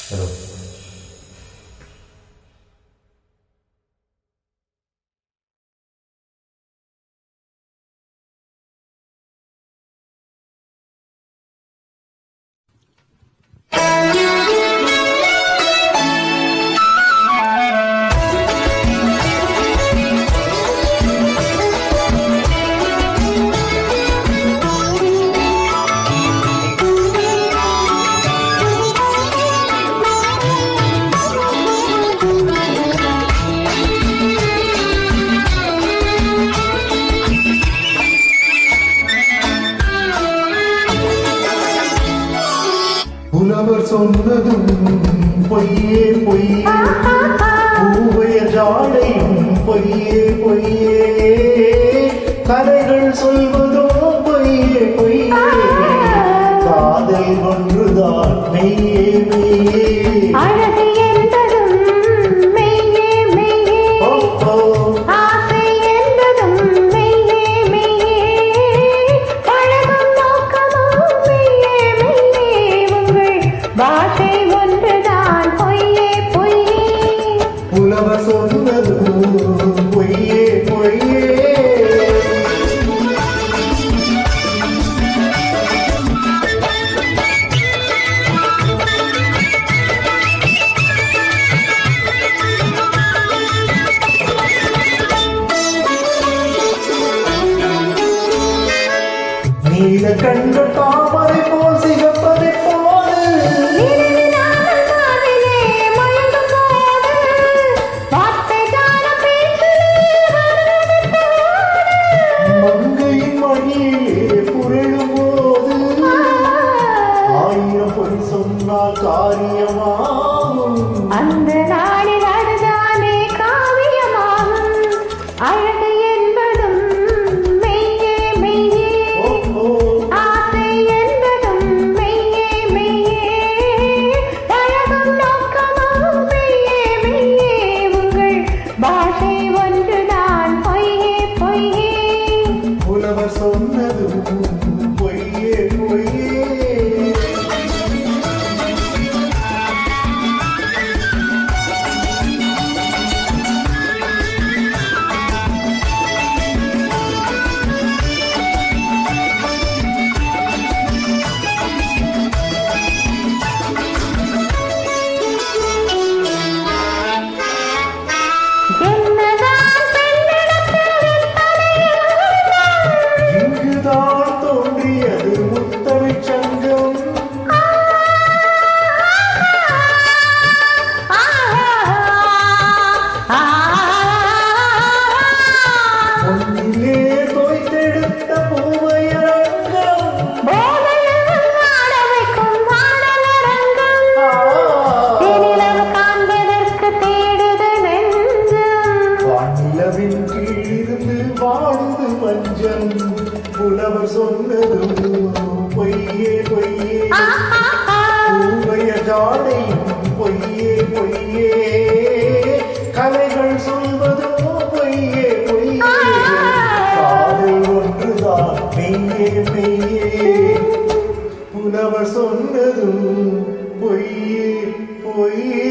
Hello. புலவர் சொன்னதும் பொய்யே பொய்யே, பூவைய ஜாடையும் பொய்யே பொய்யே, கதைகள் சொல்வதும் பொய்யே பொய்யே, காதல் ஒன்றுதான் மெய்யே மெய்யே. புலவர் சொன்னதும் பொய்யே பொய்யே. நீல கண்கள் தாமரை போல் சிகப்பதை போது, மங்கையின் மணியிலே புரளும் போது, ஆயிரம் பொய் சொன்னால் காரியமாகும். அந்த நாளில் அதுதானே காவியமாகும். அழகு என்பதும் மெய்யே மெய்யே, ஆசை என்பதும் மெய்யே மெய்யே, பழகும் நோக்கமும் மெய்யே மெய்யே, உங்கள் பாஷை ஒன்றுதான் பொய்யே பொய்யே. புலவர் சொன்னதும் பொய்யே பொய்யே. இங்குதான் தோன்றியது முத்தமிழ்ச் சங்கம், பொன்னிலே தோய்த்தெடுத்த பூவையரங்கம், வானிலவின் கீழிருந்து வாழுது பஞ்சம். புலவர் சொன்னதும் பொய்யே பொய்யே, பூவைய ஜாடையும் பொய்யே பொய்யே, கலைகள் சொல்வதும் பொய்யே பொய்யே, காதல் ஒன்றுதான் மெய்யே மெய்யே. புலவர் சொன்னதும் பொய்யே பொய்யே.